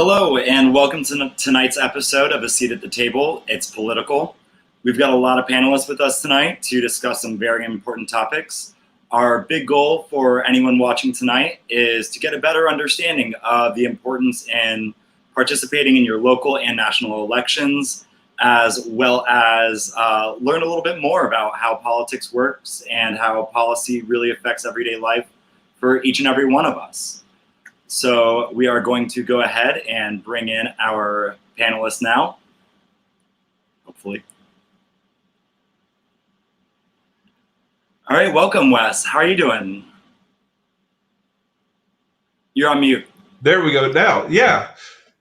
Hello, and welcome to tonight's episode of A Seat at the Table. It's political. We've got a lot of panelists with us tonight to discuss some very important topics. Our big goal for anyone watching tonight is to get a better understanding of the importance in participating in your local and national elections, as well as learn a little bit more about how politics works and how policy really affects everyday life for each and every one of us. So we are going to go ahead and bring in our panelists now, hopefully. All right, welcome, Wes. How are you doing? You're on mute. There we go now. Yeah.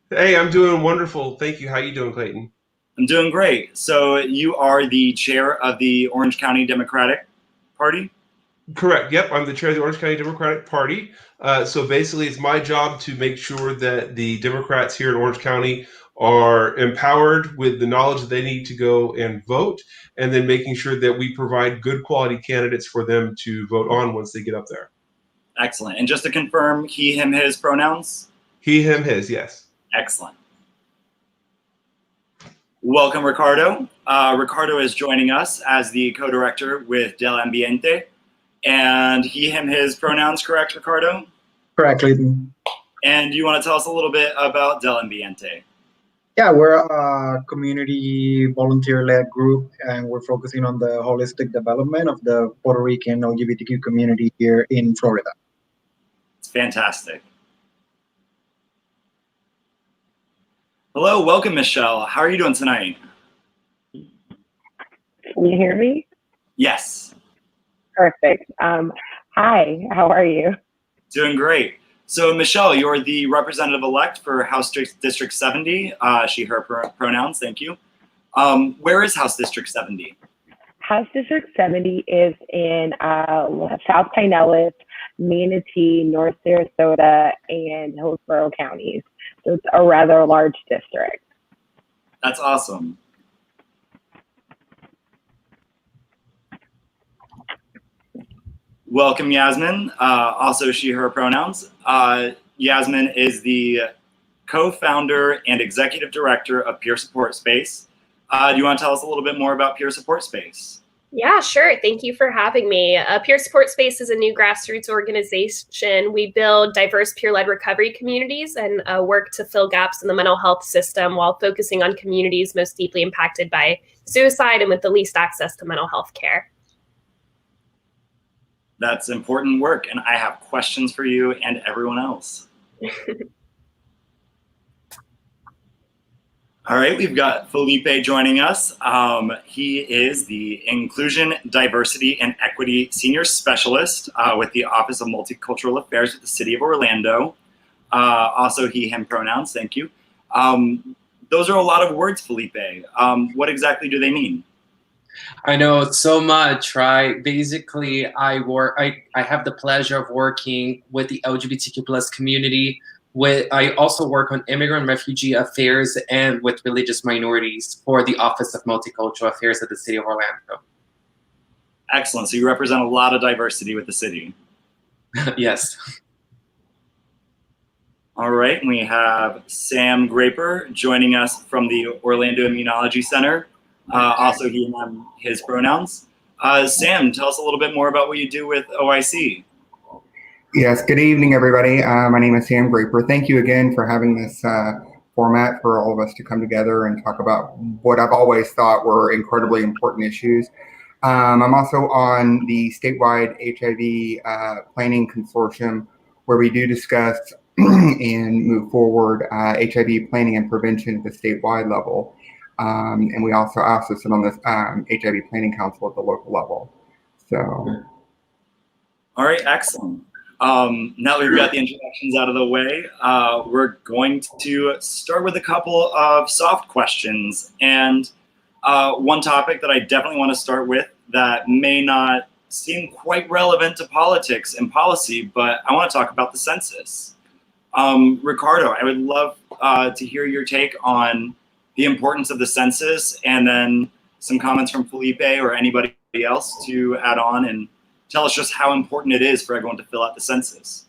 Hey, I'm doing wonderful. Thank you. How you doing, Clayton? I'm doing great. So you are the chair of the Orange County Democratic Party? Correct. Yep. I'm the chair of the Orange County Democratic Party. So basically, it's my job to make sure that the Democrats here in Orange County are empowered with the knowledge that they need to go and vote, and then making sure that we provide good quality candidates for them to vote on once they get up there. Excellent. And just to confirm, he, him, his pronouns? He, him, his, yes. Excellent. Welcome, Ricardo. Ricardo is joining us as the co-director with Del Ambiente. And he, him, his pronouns, correct, Ricardo? Correct, Clayton. And you want to tell us a little bit about Del Ambiente? Yeah, we're a community volunteer-led group, and we're focusing on the holistic development of the Puerto Rican LGBTQ community here in Florida. fantastic. Hello, welcome, Michele. How are you doing tonight? Can you hear me? Yes. Perfect. Hi, how are you? Doing great. So, Michele, you're the representative-elect for House District 70. She, her pronouns, thank you. Where is House District 70? House District 70 is in South Pinellas, Manatee, North Sarasota, and Hillsborough counties. So it's a rather large district. That's awesome. Welcome, Yasmin. Also, she, her pronouns. Yasmin is the co-founder and executive director of Peer Support Space. Do you want to tell us a little bit more about Peer Support Space? Yeah, sure. Thank you for having me. Peer Support Space is a new grassroots organization. We build diverse peer-led recovery communities and work to fill gaps in the mental health system while focusing on communities most deeply impacted by suicide and with the least access to mental health care. That's important work, and I have questions for you and everyone else. All right, we've got Felipe joining us. He is the Inclusion, Diversity, and Equity Senior Specialist with the Office of Multicultural Affairs with the City of Orlando. Also, he, him pronouns, thank you. Those are a lot of words, Felipe. What exactly do they mean? I know it's so much, right? Basically, I have the pleasure of working with the LGBTQ plus community. I also work on immigrant refugee affairs and with religious minorities for the Office of Multicultural Affairs at the City of Orlando. Excellent. So you represent a lot of diversity with the city. Yes. All right. And we have Sam Graper joining us from the Orlando Immunology Center. Also, he and his pronouns. Sam, tell us a little bit more about what you do with OIC. Yes, good evening, everybody. My name is Sam Graper. Thank you again for having this format for all of us to come together and talk about what I've always thought were incredibly important issues. I'm also on the statewide HIV planning consortium, where we do discuss and move forward HIV planning and prevention at the statewide level. And I also sit on this HIV planning council at the local level. So. All right, excellent. Now that we've got the introductions out of the way, we're going to start with a couple of soft questions. And one topic that I definitely want to start with that may not seem quite relevant to politics and policy, but I want to talk about the census. Ricardo, I would love to hear your take on the importance of the census, and then some comments from Felipe or anybody else to add on and tell us just how important it is for everyone to fill out the census.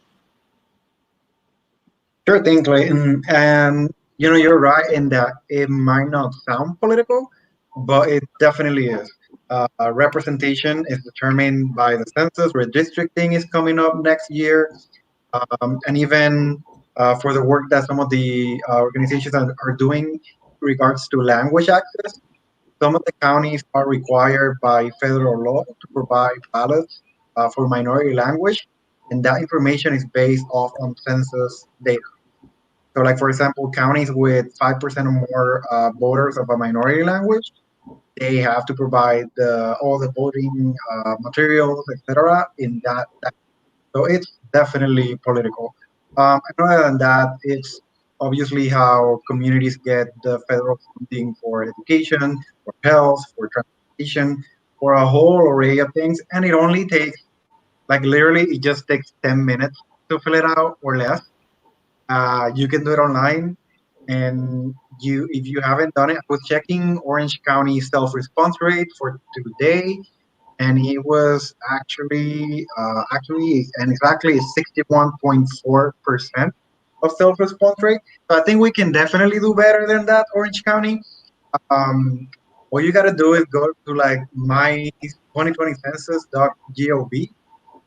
Sure thing, Clayton. And you're right in that it might not sound political, but it definitely is. Representation is determined by the census. Redistricting is coming up next year. And even for the work that some of the organizations are doing in regards to language access, some of the counties are required by federal law to provide ballots for minority language, and that information is based off on census data. So, like, for example, counties with 5% or more voters of a minority language, they have to provide all the voting materials, etc. in that. So it's definitely political. And other than that, it's obviously how communities get the federal funding for education, for health, for transportation, for a whole array of things. And it only takes, like, literally, it just takes 10 minutes to fill it out or less. You can do it online. And if you haven't done it, I was checking Orange County self-response rate for today, and it was actually and exactly 61.4% of self-response rate. So I think we can definitely do better than that, Orange County. All you got to do is go to like my 2020 census.gov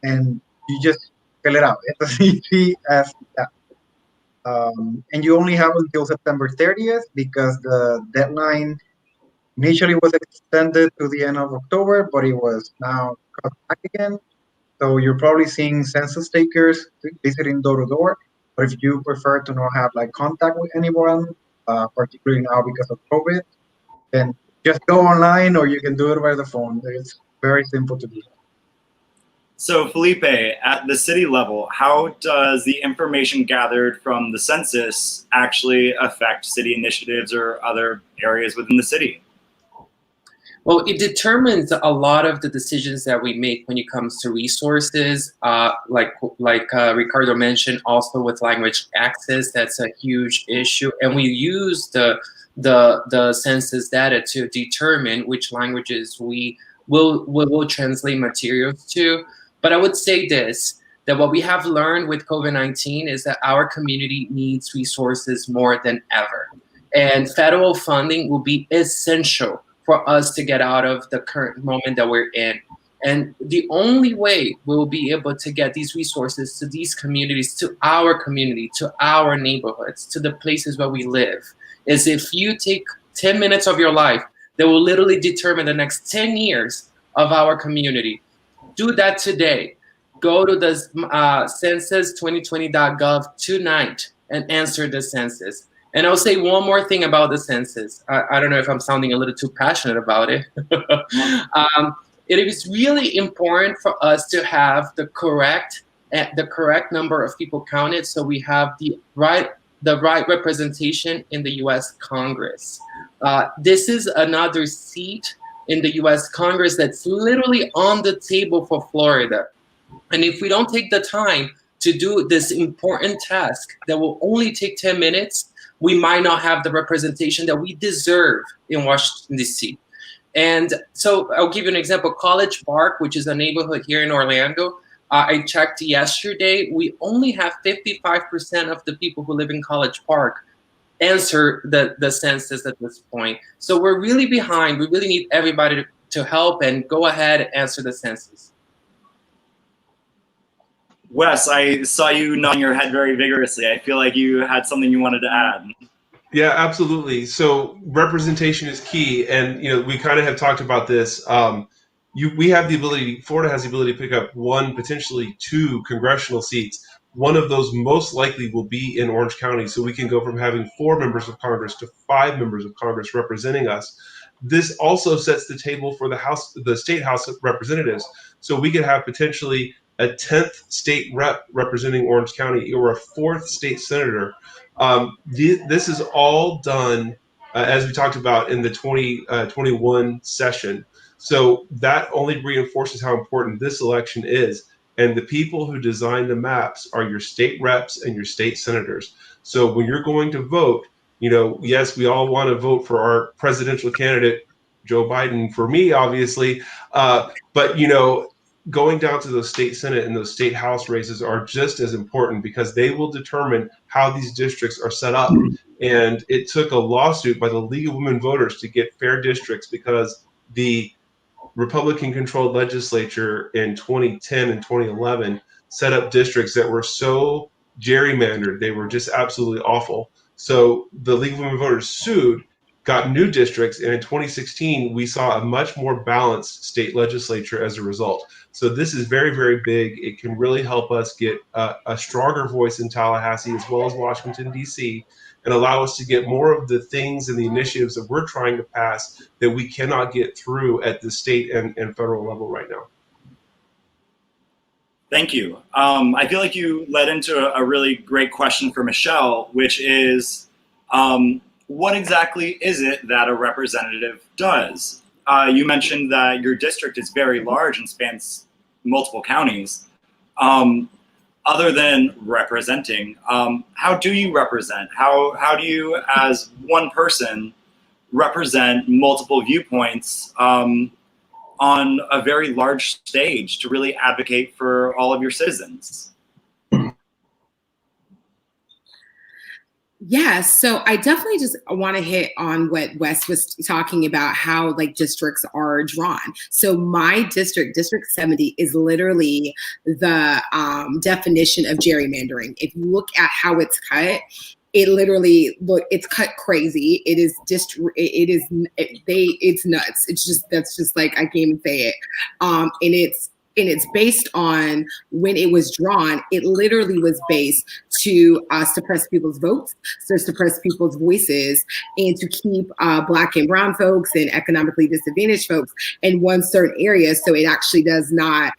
and you just fill it out. It's as easy as that. And you only have until September 30th because the deadline initially was extended to the end of October, but it was now cut back again. So you're probably seeing census takers visiting door to door. But if you prefer to not have like contact with anyone, particularly now because of COVID, then just go online or you can do it by the phone. It's very simple to do. So Felipe, at the city level, how does the information gathered from the census actually affect city initiatives or other areas within the city? Well, it determines a lot of the decisions that we make when it comes to resources, like Ricardo mentioned, also with language access, that's a huge issue. And we use the census data to determine which languages we will translate materials to. But I would say this, that what we have learned with COVID-19 is that our community needs resources more than ever. And federal funding will be essential for us to get out of the current moment that we're in. And the only way we'll be able to get these resources to these communities, to our community, to our neighborhoods, to the places where we live, is if you take 10 minutes of your life that will literally determine the next 10 years of our community. Do that today. Go to the census2020.gov tonight and answer the census. And I'll say one more thing about the census. I don't know if I'm sounding a little too passionate about it. It is really important for us to have the correct number of people counted, so we have the right representation in the U.S. Congress. This is another seat in the U.S. Congress that's literally on the table for Florida. And if we don't take the time to do this important task that will only take 10 minutes, we might not have the representation that we deserve in Washington, D.C. And so I'll give you an example. College Park, which is a neighborhood here in Orlando, I checked yesterday, we only have 55% of the people who live in College Park answer the census at this point. So we're really behind. We really need everybody to help and go ahead and answer the census. Wes, I saw you nodding your head very vigorously. I feel like you had something you wanted to add. Yeah, absolutely. So representation is key, and we kind of have talked about this. We have the ability. Florida has the ability to pick up 1, potentially 2 congressional seats. One of those most likely will be in Orange County, so we can go from having 4 members of Congress to 5 members of Congress representing us. This also sets the table for the state House of Representatives. So we could have potentially a 10th state rep representing Orange County or a 4th state senator. This is all done, as we talked about, in the 2021 session. So that only reinforces how important this election is. And the people who design the maps are your state reps and your state senators. So when you're going to vote, yes, we all want to vote for our presidential candidate, Joe Biden, for me, obviously. But going down to those state Senate and those state House races are just as important because they will determine how these districts are set up. And it took a lawsuit by the League of Women Voters to get fair districts because the Republican-controlled legislature in 2010 and 2011 set up districts that were so gerrymandered. They were just absolutely awful. So the League of Women Voters sued, got new districts, and in 2016, we saw a much more balanced state legislature as a result. So this is very, very big. It can really help us get a stronger voice in Tallahassee as well as Washington, D.C., and allow us to get more of the things and the initiatives that we're trying to pass that we cannot get through at the state and federal level right now. Thank you. I feel like you led into a really great question for Michele, which is, what exactly is it that a representative does? You mentioned that your district is very large and spans multiple counties. Other than representing, how do you represent? How do you, as one person, represent multiple viewpoints on a very large stage to really advocate for all of your citizens? Yeah, so I definitely just want to hit on what Wes was talking about, how districts are drawn. So my district, District 70, is literally the definition of gerrymandering. If you look at how it's cut, it's cut crazy. It's nuts. That's just I can't even say it. And and it's based on when it was drawn, it literally was based to suppress people's votes, to suppress people's voices, and to keep Black and brown folks and economically disadvantaged folks in one certain area. So it actually does not,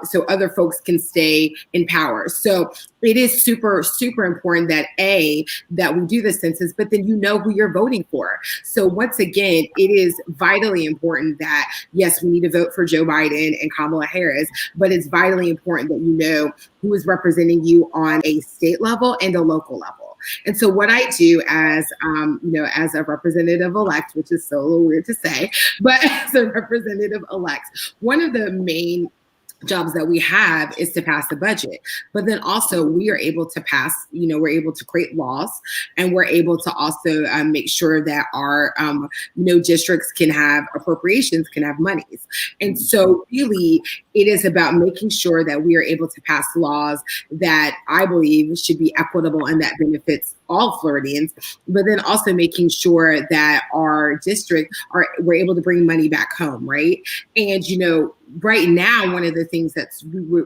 so other folks can stay in power. So it is super, super important that we do the census, but then you know who you're voting for. So once again, it is vitally important that, yes, we need to vote for Joe Biden and Kamala Harris, but it's vitally important that you know who is representing you on a state level and a local level. And so what I do as, as a representative-elect, which is so a little weird to say, but as a representative-elect, one of the main jobs that we have is to pass the budget, but then also we are able to pass, we're able to create laws, and we're able to also make sure that our, districts can have appropriations, can have monies. And so really it is about making sure that we are able to pass laws that I believe should be equitable and that benefits all Floridians, but then also making sure that our district we're able to bring money back home, right? And, right now, one of the things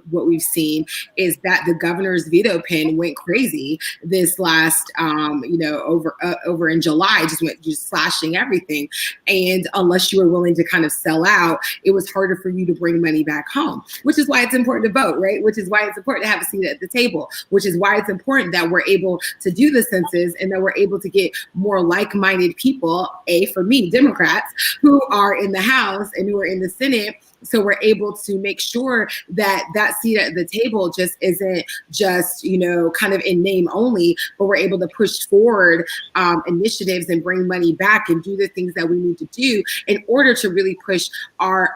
what we've seen is that the governor's veto pen went crazy this last, over in July, just slashing everything. And unless you were willing to kind of sell out, it was harder for you to bring money back home, which is why it's important to vote, right? Which is why it's important to have a seat at the table, which is why it's important that we're able to do the census and that we're able to get more like-minded people, for me, Democrats, who are in the House and who are in the Senate. So we're able to make sure that that seat at the table just isn't just, kind of in name only, but we're able to push forward initiatives and bring money back and do the things that we need to do in order to really push our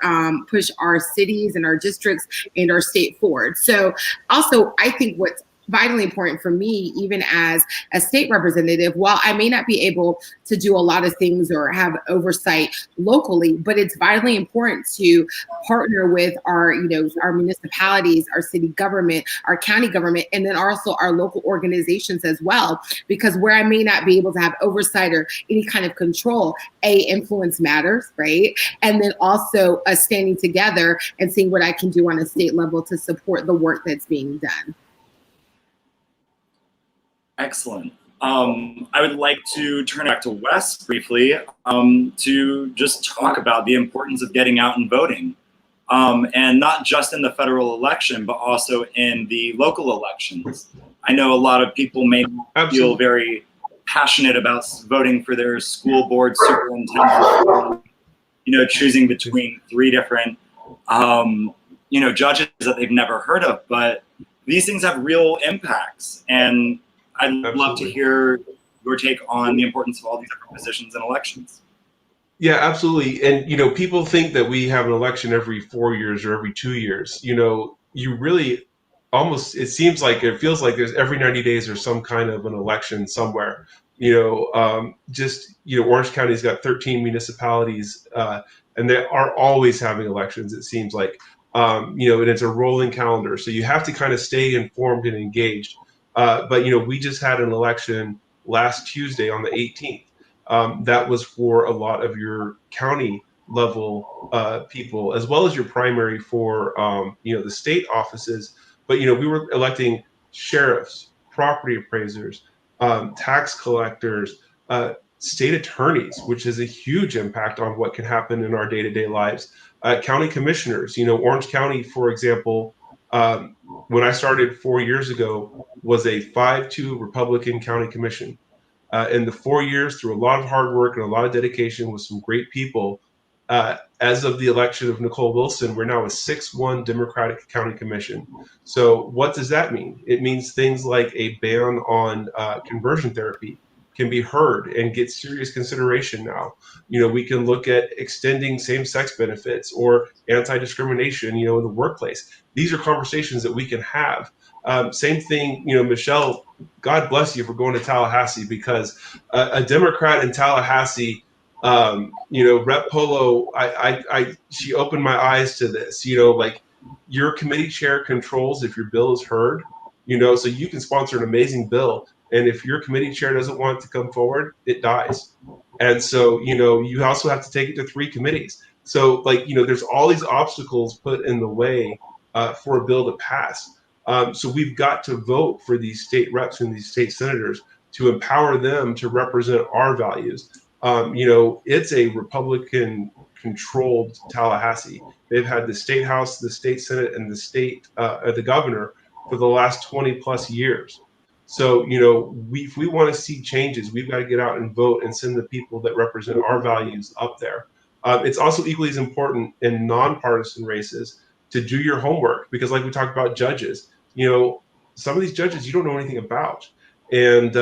cities and our districts and our state forward. So also, I think what's vitally important for me, even as a state representative, while I may not be able to do a lot of things or have oversight locally, but it's vitally important to partner with our municipalities, our city government, our county government, and then also our local organizations as well, because where I may not be able to have oversight or any kind of control, influence matters, right? And then also standing together and seeing what I can do on a state level to support the work that's being done. Excellent. I would like to turn back to Wes briefly to just talk about the importance of getting out and voting, and not just in the federal election, but also in the local elections. I know a lot of people may feel very passionate about voting for their school board superintendent, choosing between 3 different, judges that they've never heard of, but these things have real impacts. And I'd love to hear your take on the importance of all these different positions in elections. Yeah, absolutely. And, people think that we have an election every 4 years or every 2 years. You really almost, it feels like there's every 90 days there's some kind of an election somewhere. Orange County's got 13 municipalities, and they are always having elections, it seems like. And it's a rolling calendar. So you have to kind of stay informed and engaged. But we just had an election last Tuesday on the 18th. That was for a lot of your county level people, as well as your primary for the state offices. But we were electing sheriffs, property appraisers, tax collectors, state attorneys, which has a huge impact on what can happen in our day-to-day lives. County commissioners, Orange County, for example. When I started 4 years ago, was a 5-2 Republican county commission. In the 4 years, through a lot of hard work and a lot of dedication with some great people, as of the election of Nicole Wilson, we're now a 6-1 Democratic county commission. So what does that mean? It means things like a ban on conversion therapy can be heard and get serious consideration now. We can look at extending same-sex benefits or anti-discrimination, in the workplace. These are conversations that we can have. Same thing, Michele, God bless you for going to Tallahassee, because a Democrat in Tallahassee, Rep Polo, she opened my eyes to this, like your committee chair controls if your bill is heard, so you can sponsor an amazing bill. And if your committee chair doesn't want it to come forward, it dies. And so, you also have to take it to 3 committees. So, like, there's all these obstacles put in the way for a bill to pass. So we've got to vote for these state reps and these state senators to empower them to represent our values. It's a Republican-controlled Tallahassee. They've had the state house, the state senate, and the governor for the last 20 plus years. So, if we want to see changes, we've got to get out and vote and send the people that represent our values up there. It's also equally as important in nonpartisan races to do your homework, because like we talked about judges, some of these judges you don't know anything about. And,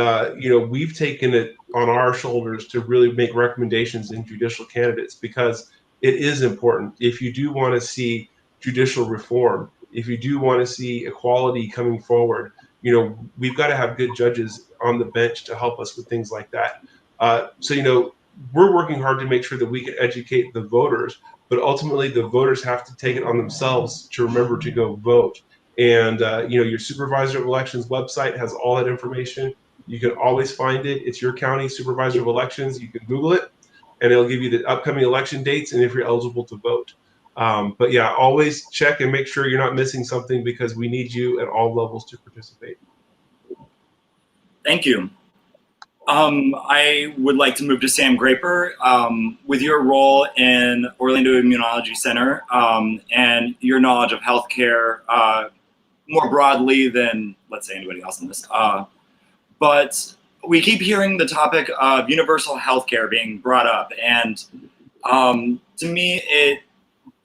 we've taken it on our shoulders to really make recommendations in judicial candidates, because it is important. If you do want to see judicial reform, if you do want to see equality coming forward, we've got to have good judges on the bench to help us with things like that. So, we're working hard to make sure that we can educate the voters, but ultimately the voters have to take it on themselves to remember to go vote. And, your supervisor of elections website has all that information. You can always find it. It's your county supervisor of elections. You can Google it, and it'll give you the upcoming election dates and if you're eligible to vote. But yeah, always check and make sure you're not missing something, because we need you at all levels to participate. Thank you. I would like to move to Sam Graper. With your role in Orlando Immunology Center and your knowledge of healthcare more broadly than, let's say, anybody else in this, but we keep hearing the topic of universal healthcare being brought up, and to me,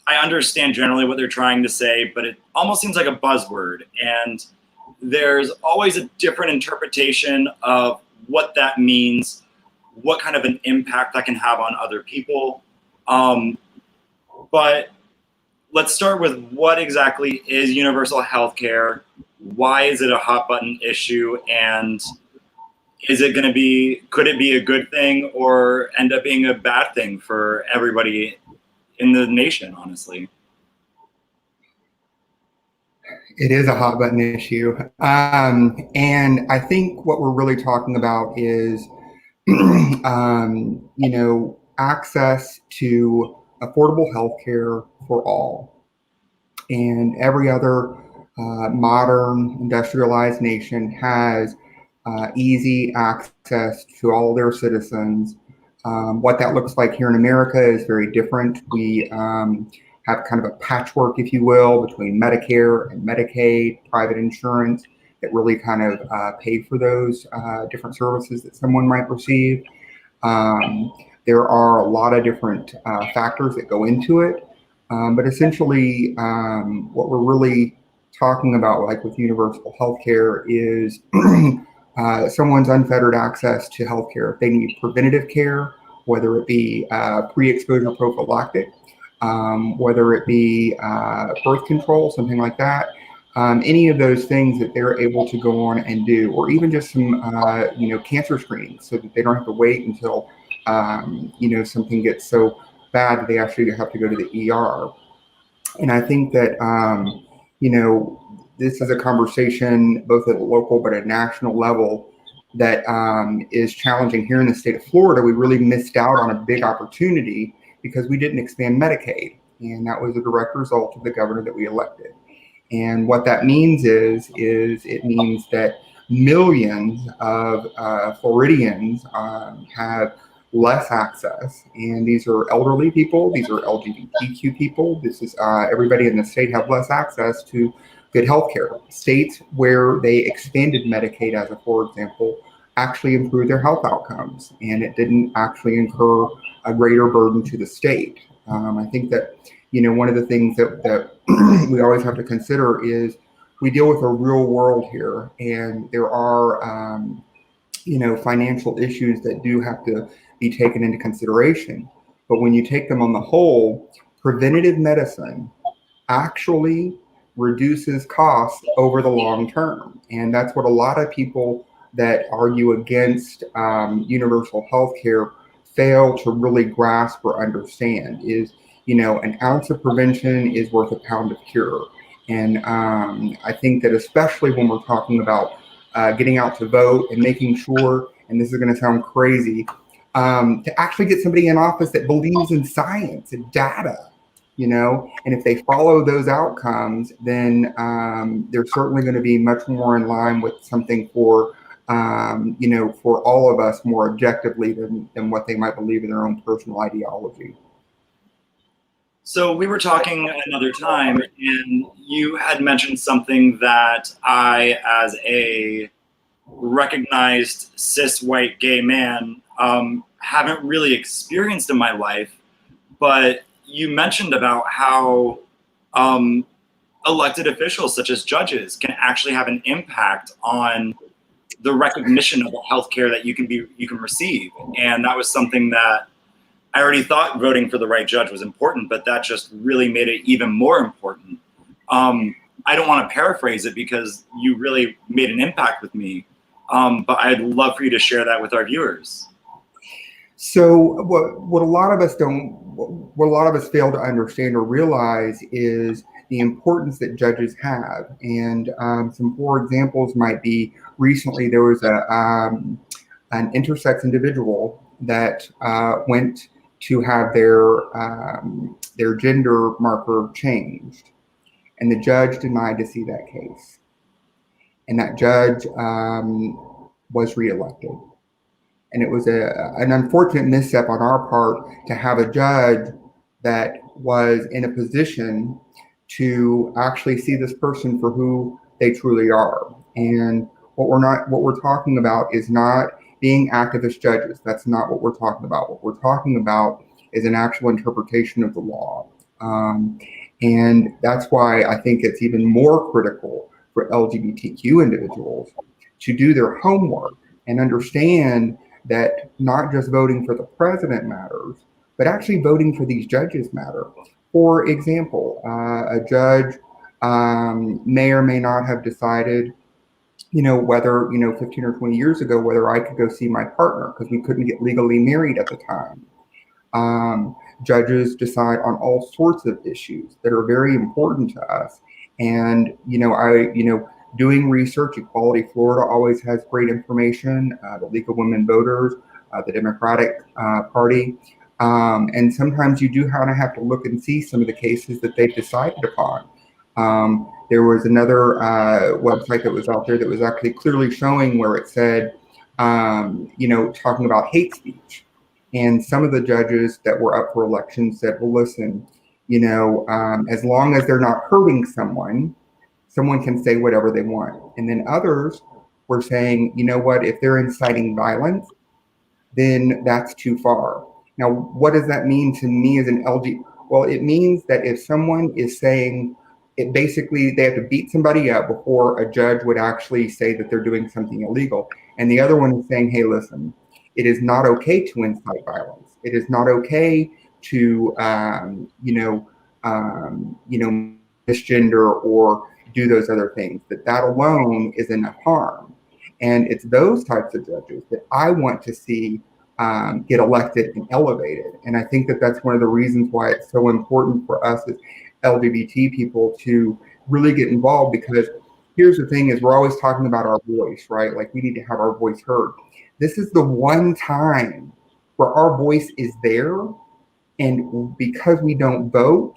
I understand generally what they're trying to say, but it almost seems like a buzzword, and there's always a different interpretation of what that means, what kind of an impact that can have on other people. But let's start with what exactly is universal healthcare? Why is it a hot button issue? And is it going to be, could it be a good thing or end up being a bad thing for everybody in the nation, honestly? It is a hot button issue. And I think what we're really talking about is, access to affordable healthcare for all. And every other modern industrialized nation has easy access to all their citizens. What that looks like here in America is very different. We have kind of a patchwork, if you will, between Medicare and Medicaid, private insurance that really kind of pay for those different services that someone might receive. There are a lot of different factors that go into it, but essentially what we're really talking about, like with universal healthcare, is someone's unfettered access to healthcare. If they need preventative care, whether it be pre-exposure prophylactic, whether it be birth control, something like that, any of those things that they're able to go on and do, or even just some, cancer screenings, so that they don't have to wait until, something gets so bad that they actually have to go to the ER. And I think that, this is a conversation both at a local but at a national level that is challenging. Here in the state of Florida, we really missed out on a big opportunity because we didn't expand Medicaid. And that was a direct result of the governor that we elected. And what that means is it means that millions of Floridians have less access. And these are elderly people, these are LGBTQ people. This is everybody in the state have less access to good health care. States where they expanded Medicaid, as a for example, actually improved their health outcomes, and it didn't actually incur a greater burden to the state. I think that, one of the things that we always have to consider is we deal with a real world here, and there are, financial issues that do have to be taken into consideration. But when you take them on the whole, preventative medicine actually reduces costs over the long term. And that's what a lot of people that argue against universal health care fail to really grasp or understand is, an ounce of prevention is worth a pound of cure. And I think that especially when we're talking about getting out to vote and making sure, and this is going to sound crazy, to actually get somebody in office that believes in science and data, you know, and if they follow those outcomes, then they're certainly going to be much more in line with something for, you know, for all of us more objectively than what they might believe in their own personal ideology. So we were talking another time, and you had mentioned something that I, as a recognized cis white gay man, haven't really experienced in my life. But you mentioned about how elected officials, such as judges, can actually have an impact on the recognition of the healthcare that you can receive, and that was something that I already thought voting for the right judge was important, but that just really made it even more important. I don't want to paraphrase it because you really made an impact with me, but I'd love for you to share that with our viewers. So what a lot of us fail to understand or realize is the importance that judges have. And some poor examples might be, recently there was an intersex individual that went to have their gender marker changed, and the judge denied to see that case, and that judge was reelected. And it was an unfortunate misstep on our part to have a judge that was in a position to actually see this person for who they truly are. And what we're talking about is not being activist judges. That's not what we're talking about. What we're talking about is an actual interpretation of the law. And that's why I think it's even more critical for LGBTQ individuals to do their homework and understand that not just voting for the president matters, but actually voting for these judges matter. For example, a judge may or may not have decided, you know, whether, you know, 15 or 20 years ago, whether I could go see my partner because we couldn't get legally married at the time. Judges decide on all sorts of issues that are very important to us. And, doing research, Equality Florida always has great information, the League of Women Voters, the Democratic Party. And sometimes you do kind of have to look and see some of the cases that they've decided upon. There was another website that was out there that was actually clearly showing where it said, talking about hate speech. And some of the judges that were up for election said, well, listen, as long as they're not hurting someone can say whatever they want. And then others were saying, you know what, if they're inciting violence, then that's too far. Now, what does that mean to me as an LG? Well, it means that if someone is saying it, basically they have to beat somebody up before a judge would actually say that they're doing something illegal. And the other one is saying, hey, listen, it is not okay to incite violence. It is not okay to, misgender or do those other things. That alone is enough harm. And it's those types of judges that I want to see get elected and elevated. And I think that that's one of the reasons why it's so important for us as LGBT people to really get involved, because here's the thing is we're always talking about our voice, right? Like we need to have our voice heard. This is the one time where our voice is there, and because we don't vote,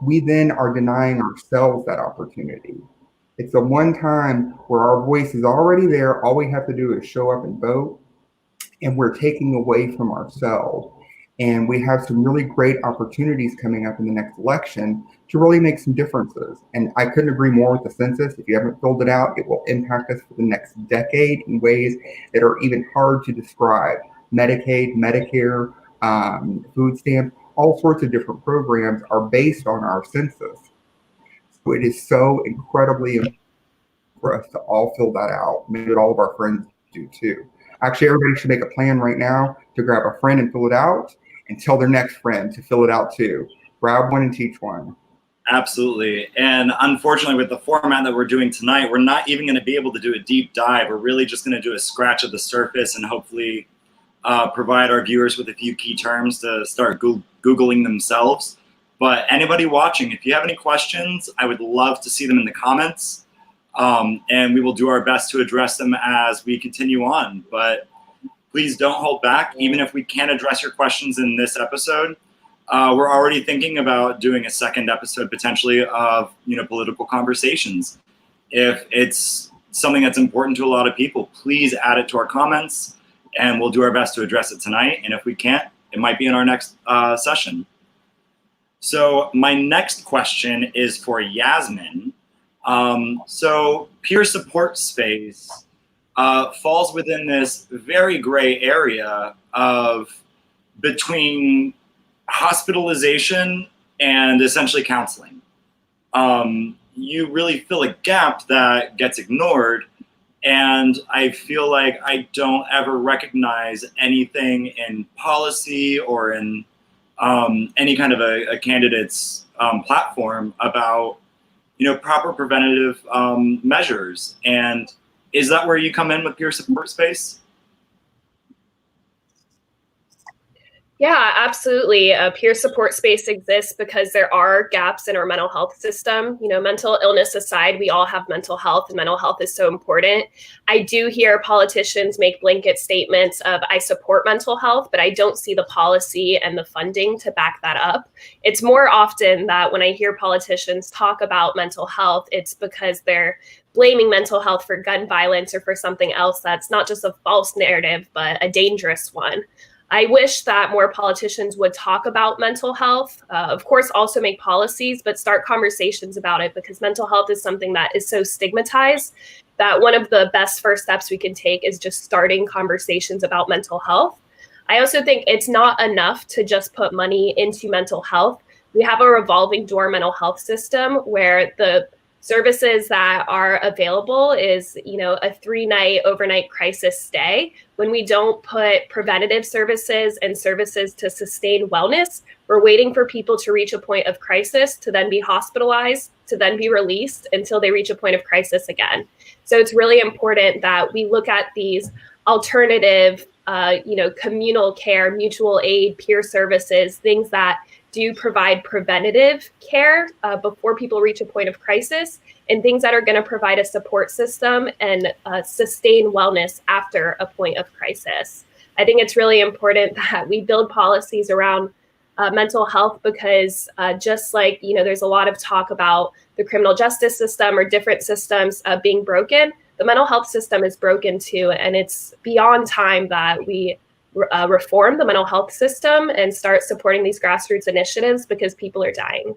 we then are denying ourselves that opportunity. It's the one time where our voice is already there. All we have to do is show up and vote, and we're taking away from ourselves. And we have some really great opportunities coming up in the next election to really make some differences. And I couldn't agree more with the census. If you haven't filled it out, it will impact us for the next decade in ways that are even hard to describe. Medicaid, Medicare, food stamps, all sorts of different programs are based on our census. So it is so incredibly important for us to all fill that out. Maybe all of our friends do too. Actually, everybody should make a plan right now to grab a friend and fill it out, and tell their next friend to fill it out too. Grab one and teach one. Absolutely. And unfortunately, with the format that we're doing tonight, we're not even going to be able to do a deep dive. We're really just going to do a scratch of the surface and hopefully provide our viewers with a few key terms to start Googling themselves. But anybody watching, if you have any questions, I would love to see them in the comments. And we will do our best to address them as we continue on. But Please don't hold back. Even if we can't address your questions in this episode, we're already thinking about doing a second episode potentially of political conversations. If it's something that's important to a lot of people, please add it to our comments, and we'll do our best to address it tonight. And if we can't, it might be in our next session. So my next question is for Yasmin. So peer support space falls within this very gray area of between hospitalization and essentially counseling. You really fill a gap that gets ignored, and I feel like I don't ever recognize anything in policy or in any kind of a candidate's platform about proper preventative measures. And is that where you come in with peer support space? Yeah, absolutely. Peer support space exists because there are gaps in our mental health system. Mental illness aside, we all have mental health, and mental health is so important. I do hear politicians make blanket statements of, I support mental health, but I don't see the policy and the funding to back that up. It's more often that when I hear politicians talk about mental health, it's because they're blaming mental health for gun violence or for something else that's not just a false narrative, but a dangerous one. I wish that more politicians would talk about mental health, of course, also make policies, but start conversations about it, because mental health is something that is so stigmatized that one of the best first steps we can take is just starting conversations about mental health. I also think it's not enough to just put money into mental health. We have a revolving door mental health system where the services that are available is, a 3-night overnight crisis stay. When we don't put preventative services and services to sustain wellness, we're waiting for people to reach a point of crisis, to then be hospitalized, to then be released until they reach a point of crisis again. So it's really important that we look at these alternative, communal care, mutual aid, peer services, things that do provide preventative care before people reach a point of crisis, and things that are going to provide a support system and sustain wellness after a point of crisis. I think it's really important that we build policies around mental health, because just like, there's a lot of talk about the criminal justice system or different systems being broken, the mental health system is broken too. And it's beyond time that we reform the mental health system and start supporting these grassroots initiatives, because people are dying.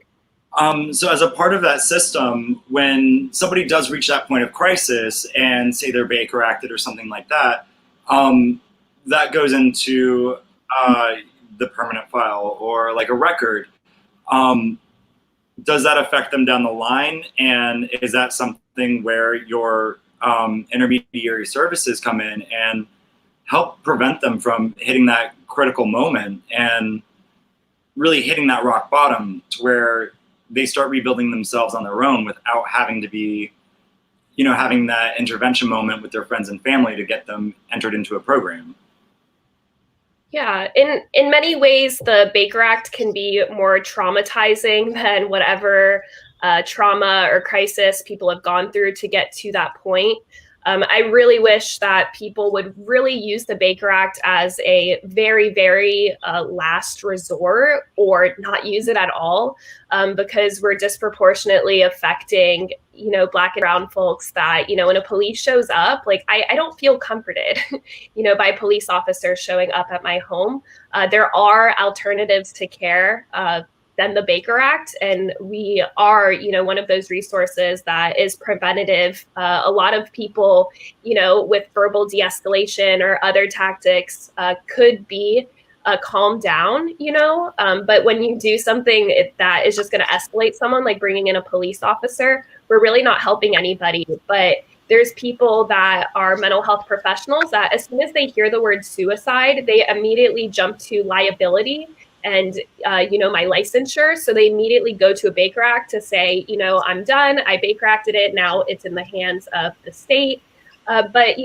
So as a part of that system, when somebody does reach that point of crisis and say they're Baker acted or something like that, that goes into the permanent file or like a record. Does that affect them down the line? And is that something where your intermediary services come in and help prevent them from hitting that critical moment and really hitting that rock bottom to where they start rebuilding themselves on their own without having to be, having that intervention moment with their friends and family to get them entered into a program? Yeah, in many ways, the Baker Act can be more traumatizing than whatever trauma or crisis people have gone through to get to that point. I really wish that people would really use the Baker Act as a very, very last resort, or not use it at all, because we're disproportionately affecting, Black and brown folks that, when a police shows up, like I don't feel comforted, by police officers showing up at my home. There are alternatives to care than the Baker Act. And we are, one of those resources that is preventative. A lot of people, with verbal de-escalation or other tactics could be calmed down, but when you do something that is just going to escalate someone, like bringing in a police officer, we're really not helping anybody. But there's people that are mental health professionals that as soon as they hear the word suicide, they immediately jump to liability and, my licensure. So they immediately go to a Baker Act to say, I'm done. I Baker Acted it. Now it's in the hands of the state. But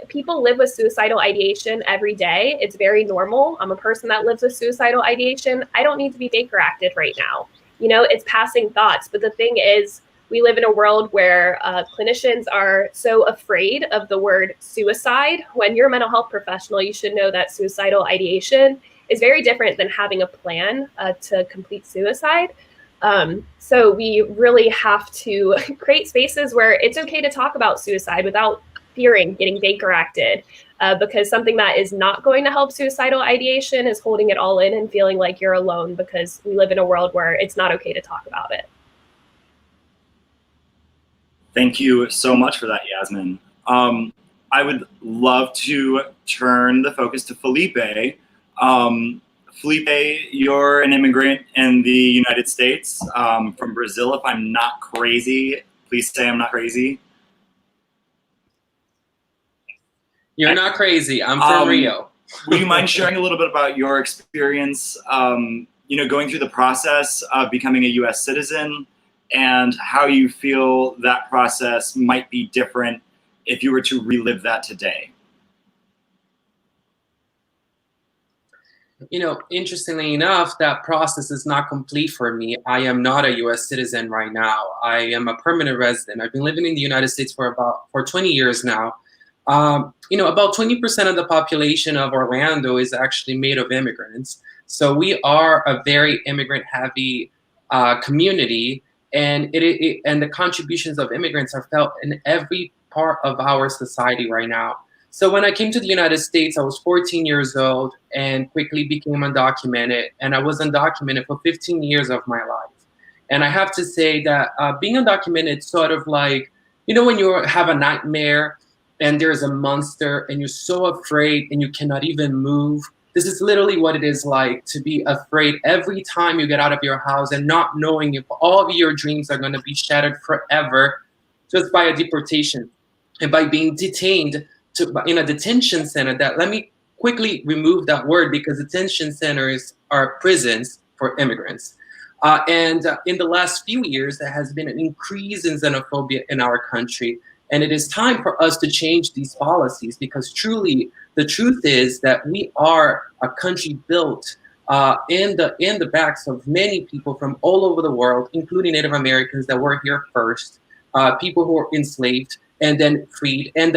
people live with suicidal ideation every day. It's very normal. I'm a person that lives with suicidal ideation. I don't need to be Baker Acted right now. It's passing thoughts. But the thing is, We live in a world where clinicians are so afraid of the word suicide. When you're a mental health professional, you should know that suicidal ideation is very different than having a plan to complete suicide. So we really have to create spaces where it's okay to talk about suicide without fearing getting Baker acted, because something that is not going to help suicidal ideation is holding it all in and feeling like you're alone, because we live in a world where it's not okay to talk about it. Thank you so much for that, Yasmin. I would love to turn the focus to Felipe. Felipe, you're an immigrant in the United States, from Brazil, if I'm not crazy. Please say I'm not crazy. You're not crazy. I'm from Rio. Would you mind sharing a little bit about your experience, going through the process of becoming a U.S. citizen, and how you feel that process might be different if you were to relive that today? Interestingly enough, that process is not complete for me. I am not a U.S. citizen right now. I am a permanent resident. I've been living in the United States for 20 years now. About 20% of the population of Orlando is actually made of immigrants. So we are a very immigrant-heavy community, and and the contributions of immigrants are felt in every part of our society right now. So when I came to the United States, I was 14 years old and quickly became undocumented. And I was undocumented for 15 years of my life. And I have to say that being undocumented is sort of like, when you have a nightmare and there's a monster and you're so afraid and you cannot even move. This is literally what it is like to be afraid every time you get out of your house and not knowing if all of your dreams are going to be shattered forever just by a deportation and by being detained in a detention center. That, let me quickly remove that word, because detention centers are prisons for immigrants. And in the last few years, there has been an increase in xenophobia in our country. And it is time for us to change these policies, because truly the truth is that we are a country built in the backs of many people from all over the world, including Native Americans that were here first, people who were enslaved and then freed, and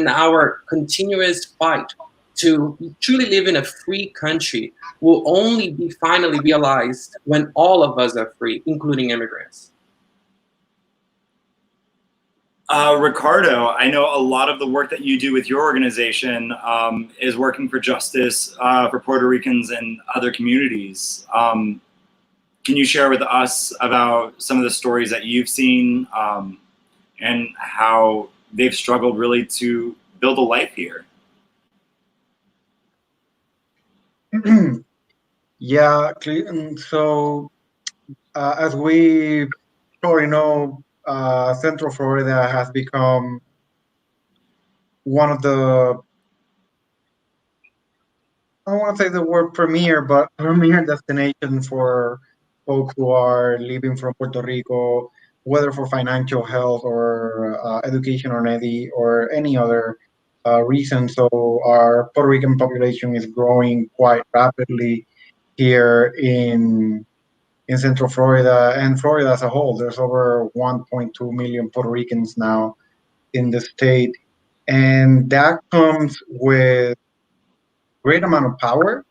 our continuous fight to truly live in a free country will only be finally realized when all of us are free, including immigrants. Ricardo, I know a lot of the work that you do with your organization is working for justice for Puerto Ricans and other communities. Can you share with us about some of the stories that you've seen and how they've struggled really to build a life here? Yeah, Clayton. So as we probably know, Central Florida has become one of the, I don't want to say the word premier, but premier destination for folks who are leaving from Puerto Rico, whether for financial health or education or any other reason. So our Puerto Rican population is growing quite rapidly here in Central Florida and Florida as a whole. There's over 1.2 million Puerto Ricans now in the state. And that comes with great amount of power,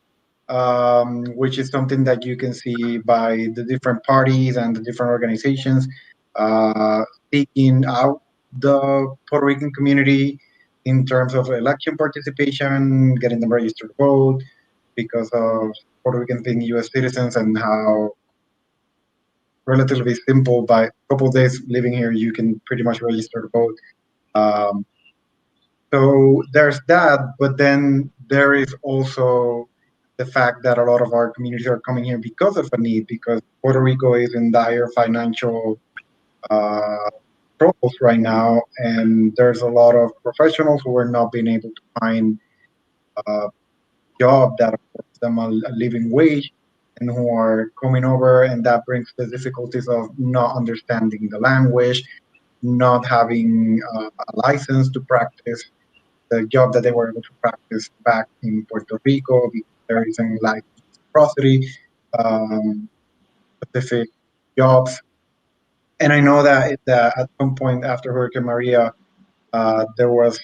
which is something that you can see by the different parties and the different organizations speaking out the Puerto Rican community in terms of election participation, getting them registered to vote, because of Puerto Ricans being U.S. citizens and how relatively simple, by a couple of days living here, you can pretty much register to vote. So there's that, but then there is also the fact that a lot of our communities are coming here because of a need, because Puerto Rico is in dire financial troubles right now, and there's a lot of professionals who are not being able to find a job that affords them a living wage, and who are coming over, and that brings the difficulties of not understanding the language, not having a license to practice the job that they were able to practice back in Puerto Rico, because there isn't like reciprocity, specific jobs. And I know that at some point after Hurricane Maria, there was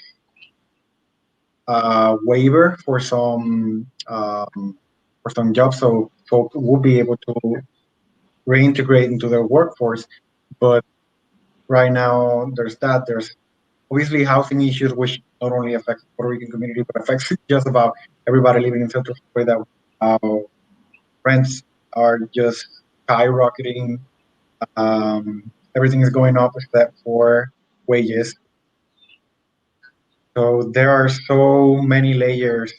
a waiver for some jobs, so folks will be able to reintegrate into their workforce. But right now, there's obviously housing issues, which not only affects the Puerto Rican community, but affects just about everybody living in Central Florida. Rents are just skyrocketing. Everything is going up except for wages. So there are so many layers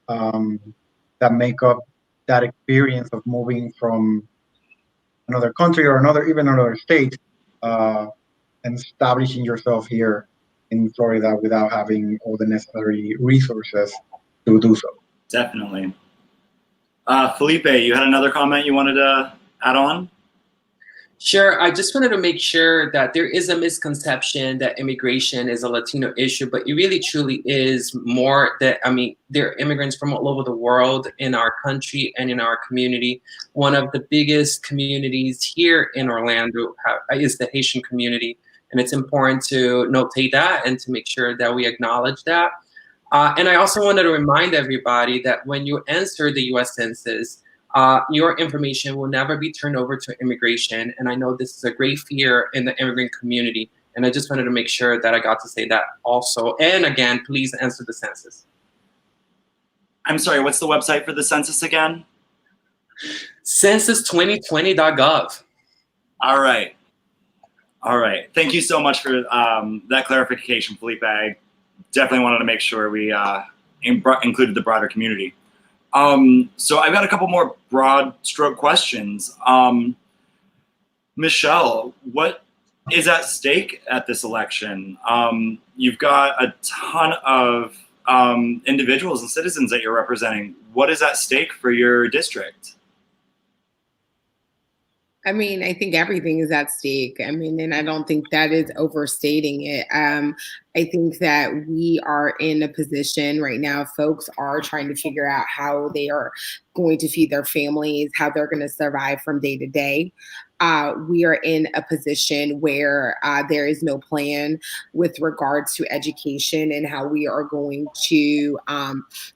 that make up that experience of moving from another country or even another state and establishing yourself here in Florida without having all the necessary resources to do so. Definitely. Felipe, you had another comment you wanted to add on? Sure. I just wanted to make sure that there is a misconception that immigration is a Latino issue, but it really truly is more that, I mean, there are immigrants from all over the world in our country and in our community. One of the biggest communities here in Orlando is the Haitian community. And it's important to notate that and to make sure that we acknowledge that. And I also wanted to remind everybody that when you answer the US Census, your information will never be turned over to immigration. And I know this is a great fear in the immigrant community. And I just wanted to make sure that I got to say that also. And again, please answer the census. I'm sorry, what's the website for the census again? Census2020.gov. All right. All right. Thank you so much for that clarification, Felipe. I definitely wanted to make sure we included the broader community. So I've got a couple more broad stroke questions. Michele, what is at stake at this election? You've got a ton of individuals and citizens that you're representing. What is at stake for your district? I mean, I think everything is at stake. I mean, and I don't think that is overstating it. I think that we are in a position right now, folks are trying to figure out how they are going to feed their families, how they're going to survive from day to day. We are in a position where there is no plan with regard to education and how we are going to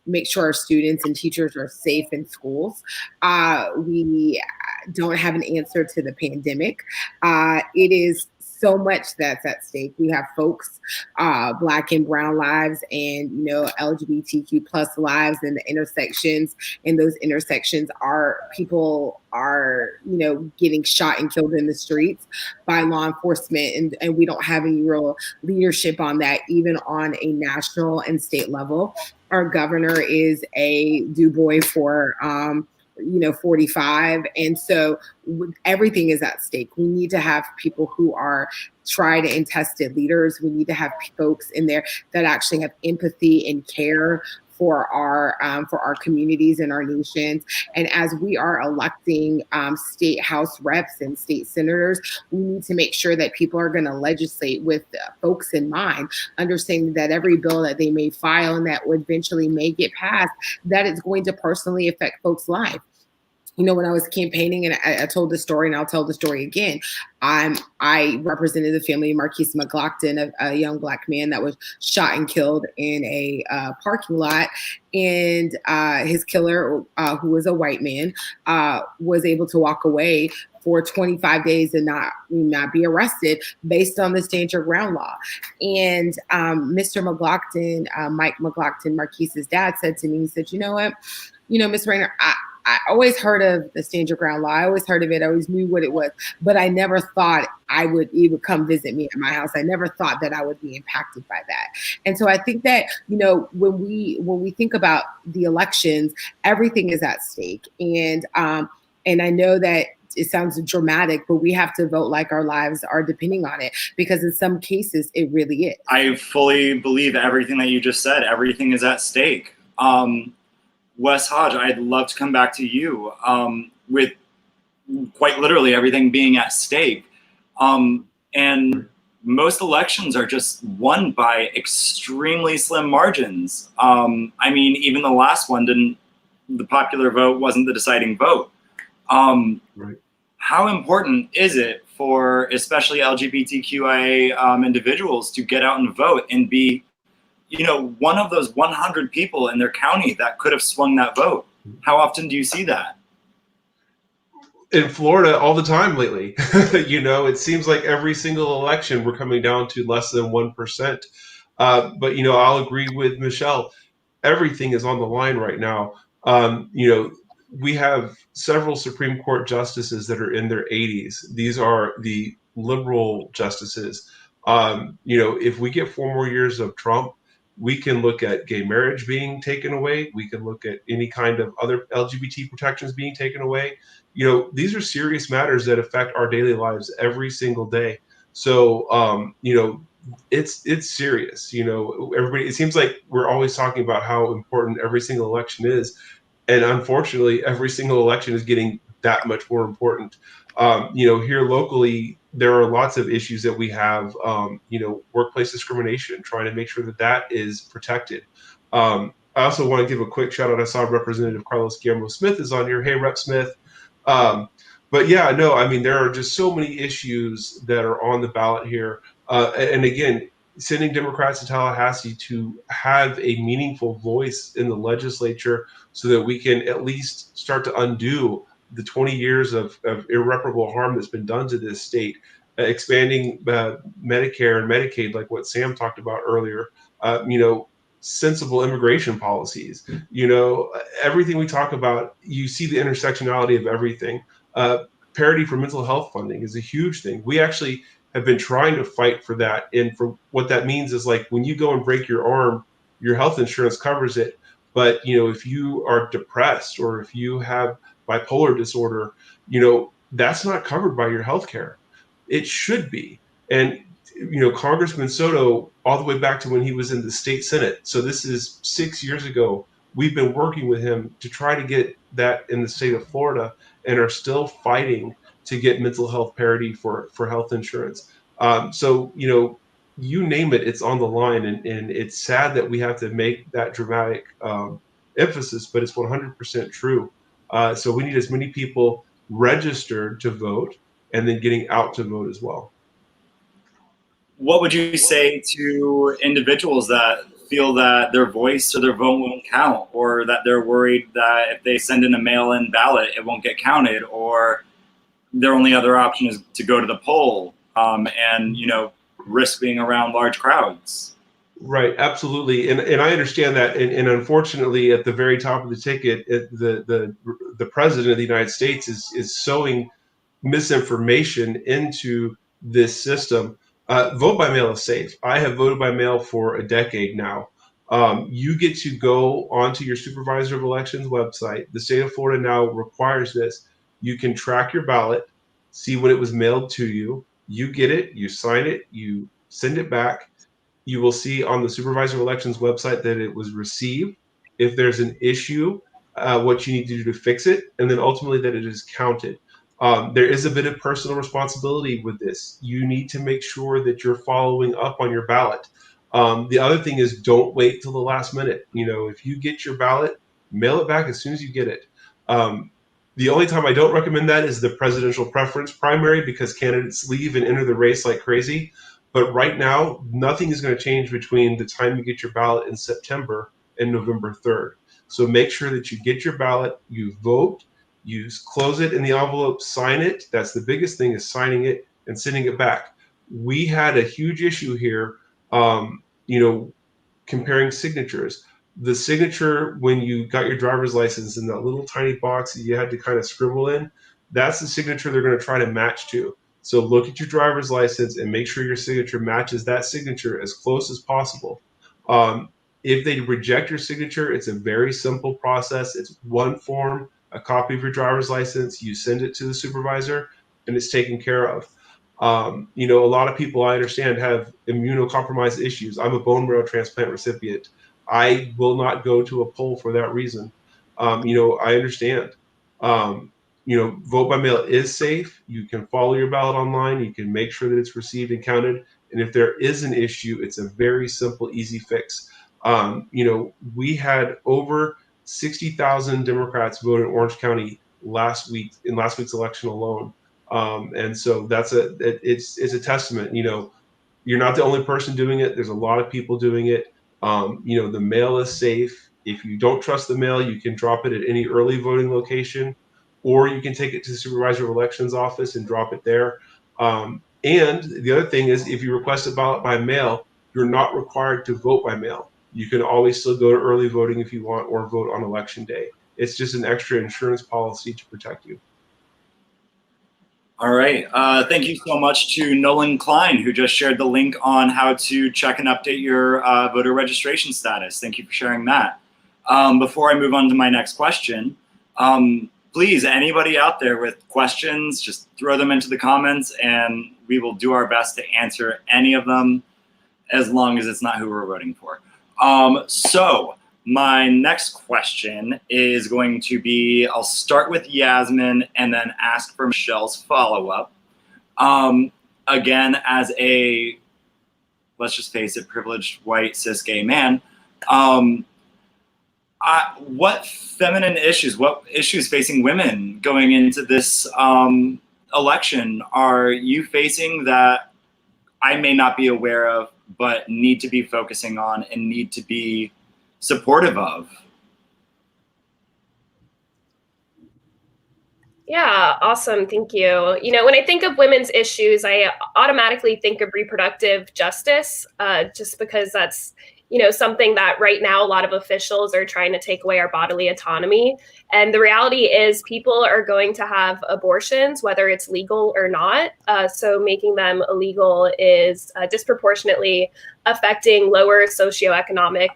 make sure our students and teachers are safe in schools. We don't have an answer to the pandemic. It is so much that's at stake. We have folks, Black and brown lives and, you know, LGBTQ plus lives in the intersections. And those intersections people are, you know, getting shot and killed in the streets by law enforcement. And we don't have any real leadership on that, even on a national and state level. Our governor is a Du Bois for, 45. And so everything is at stake. We need to have people who are tried and tested leaders. We need to have folks in there that actually have empathy and care for our communities and our nations. And as we are electing state house reps and state senators, we need to make sure that people are going to legislate with folks in mind, understanding that every bill that they may file and that eventually may get passed, that it's going to personally affect folks' lives. You know, when I was campaigning, and I told the story, and I'll tell the story again. I represented the family of Marquise McLaughlin, a young Black man that was shot and killed in a parking lot, and his killer, who was a white man, was able to walk away for 25 days and not be arrested based on the stand your ground law. And Mr. McLaughlin, Mike McLaughlin, Marquise's dad, said to me, he said, "You know what, Ms. Rayner, I always heard of the stand your ground law. I always heard of it. I always knew what it was, but I never thought it would come visit me at my house. I never thought that I would be impacted by that." And so I think that, you know, when we think about the elections, everything is at stake. And I know that it sounds dramatic, but we have to vote like our lives are depending on it, because in some cases it really is. I fully believe everything that you just said. Everything is at stake. Wes Hodge, I'd love to come back to you with quite literally everything being at stake. And most elections are just won by extremely slim margins. I mean, even the last one the popular vote wasn't the deciding vote. Right. how important is it for especially LGBTQIA individuals to get out and vote and be, one of those 100 people in their county that could have swung that vote? How often do you see that? In Florida, all the time lately. It seems like every single election we're coming down to less than 1%. But I'll agree with Michele. Everything is on the line right now. We have several Supreme Court justices that are in their 80s. These are the liberal justices. If we get 4 more years of Trump, we can look at gay marriage being taken away. We can look at any kind of other LGBT protections being taken away. These are serious matters that affect our daily lives every single day. So, it's serious. Everybody, it seems like we're always talking about how important every single election is. And unfortunately, every single election is getting that much more important. Here locally, there are lots of issues that we have, workplace discrimination, trying to make sure that that is protected. I also want to give a quick shout out. I saw Representative Carlos Guillermo Smith is on here. Hey, Rep Smith. But yeah, no, I mean, there are just so many issues that are on the ballot here. And again, sending Democrats to Tallahassee to have a meaningful voice in the legislature so that we can at least start to undo the 20 years of irreparable harm that's been done to this state, expanding Medicare and Medicaid, like what Sam talked about earlier, sensible immigration policies, everything we talk about, you see the intersectionality of everything. Parity for mental health funding is a huge thing. We actually have been trying to fight for that. And for what that means is, like, when you go and break your arm, your health insurance covers it. But, if you are depressed or if you have bipolar disorder, that's not covered by your health care. It should be. And, Congressman Soto, all the way back to when he was in the state Senate. So this is 6 years ago. We've been working with him to try to get that in the state of Florida and are still fighting to get mental health parity for health insurance. So, you name it, it's on the line. And it's sad that we have to make that dramatic emphasis, but it's 100% true. So we need as many people registered to vote and then getting out to vote as well. What would you say to individuals that feel that their voice or their vote won't count, or that they're worried that if they send in a mail-in ballot, it won't get counted, or their only other option is to go to the poll and risk being around large crowds? Right, absolutely, and I understand that, and unfortunately, at the very top of the ticket, the president of the United States is sowing misinformation into this system. Vote by mail is safe. I have voted by mail for a decade now. You get to go onto your supervisor of elections website. The state of Florida now requires this. You can track your ballot, see when it was mailed to you. You get it, you sign it, you send it back. You will see on the supervisor of elections website that it was received. If there's an issue, what you need to do to fix it, and then ultimately that it is counted. There is a bit of personal responsibility with this. You need to make sure that you're following up on your ballot. The other thing is, don't wait till the last minute. If you get your ballot, mail it back as soon as you get it. The only time I don't recommend that is the presidential preference primary, because candidates leave and enter the race like crazy. But right now, nothing is going to change between the time you get your ballot in September and November 3rd. So make sure that you get your ballot, you vote, you close it in the envelope, sign it. That's the biggest thing, is signing it and sending it back. We had a huge issue here, comparing signatures. The signature when you got your driver's license in that little tiny box that you had to kind of scribble in, that's the signature they're going to try to match to. So look at your driver's license and make sure your signature matches that signature as close as possible. If they reject your signature, it's a very simple process. It's one form, a copy of your driver's license, you send it to the supervisor, and it's taken care of. A lot of people, I understand, have immunocompromised issues. I'm a bone marrow transplant recipient. I will not go to a poll for that reason. I understand. Vote by mail is safe. You can follow your ballot online. You can make sure that it's received and counted. And if there is an issue, it's a very simple, easy fix. We had over 60,000 Democrats vote in Orange County in last week's election alone. And so it's a testament. You're not the only person doing it. There's a lot of people doing it. The mail is safe. If you don't trust the mail, you can drop it at any early voting location, or you can take it to the supervisor of elections office and drop it there. And the other thing is, if you request a ballot by mail, you're not required to vote by mail. You can always still go to early voting if you want, or vote on election day. It's just an extra insurance policy to protect you. All right. Thank you so much to Nolan Klein, who just shared the link on how to check and update your voter registration status. Thank you for sharing that. Before I move on to my next question, please, anybody out there with questions, just throw them into the comments and we will do our best to answer any of them, as long as it's not who we're voting for. So my next question is going to be, I'll start with Yasmin and then ask for Michelle's follow-up. Again, as a, let's just face it, privileged white cis gay man, what feminine issues, what issues facing women going into this election are you facing that I may not be aware of, but need to be focusing on and need to be supportive of? Yeah, awesome. Thank you. When I think of women's issues, I automatically think of reproductive justice, just because that's, something that right now a lot of officials are trying to take away our bodily autonomy. And the reality is people are going to have abortions, whether it's legal or not. So making them illegal is disproportionately affecting lower socioeconomic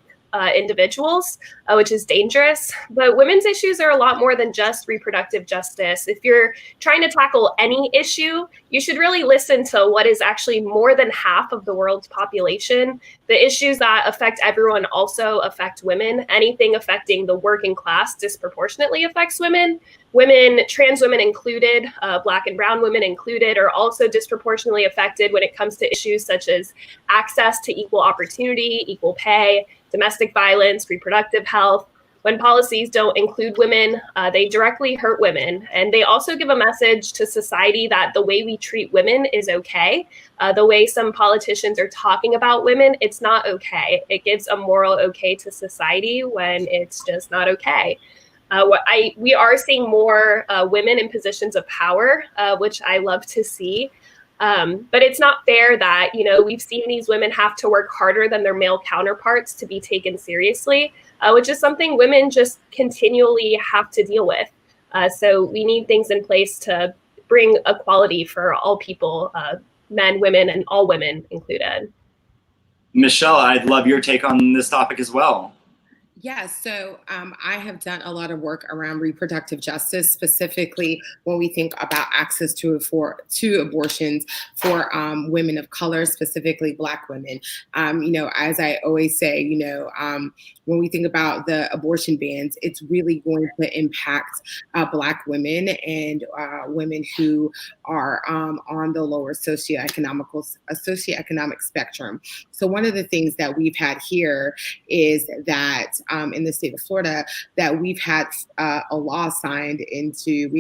individuals, which is dangerous. But women's issues are a lot more than just reproductive justice. If you're trying to tackle any issue, you should really listen to what is actually more than half of the world's population. The issues that affect everyone also affect women. Anything affecting the working class disproportionately affects women. Women, trans women included, Black and brown women included, are also disproportionately affected when it comes to issues such as access to equal opportunity, equal pay, domestic violence, reproductive health. When policies don't include women, they directly hurt women. And they also give a message to society that the way we treat women is okay. The way some politicians are talking about women, it's not okay. It gives a moral okay to society when it's just not okay. We are seeing more women in positions of power, which I love to see. But it's not fair that, we've seen these women have to work harder than their male counterparts to be taken seriously, which is something women just continually have to deal with. So we need things in place to bring equality for all people, men, women, and all women included. Michele, I'd love your take on this topic as well. Yeah, so I have done a lot of work around reproductive justice, specifically when we think about access to abortions for women of color, specifically Black women. As I always say, when we think about the abortion bans, it's really going to impact Black women and women who are on the lower socioeconomic spectrum. So one of the things that we've had here is that in the state of Florida, that we've had a bill signed into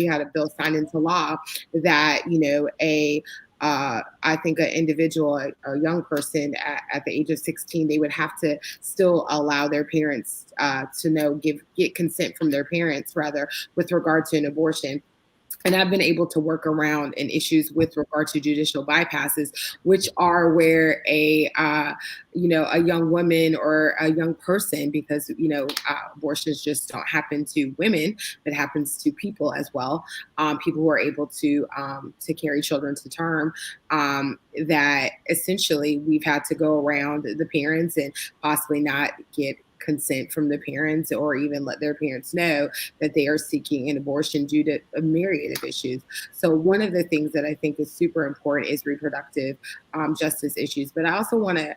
law that, I think an individual, a young person at the age of 16, they would have to still allow their parents to get consent from their parents, rather, with regard to an abortion. And I've been able to work around in issues with regard to judicial bypasses, which are where a young woman or a young person, because, abortions just don't happen to women, but happens to people as well. People who are able to carry children to term, that essentially we've had to go around the parents and possibly not get consent from the parents, or even let their parents know that they are seeking an abortion due to a myriad of issues. So one of the things that I think is super important is reproductive justice issues. But I also want to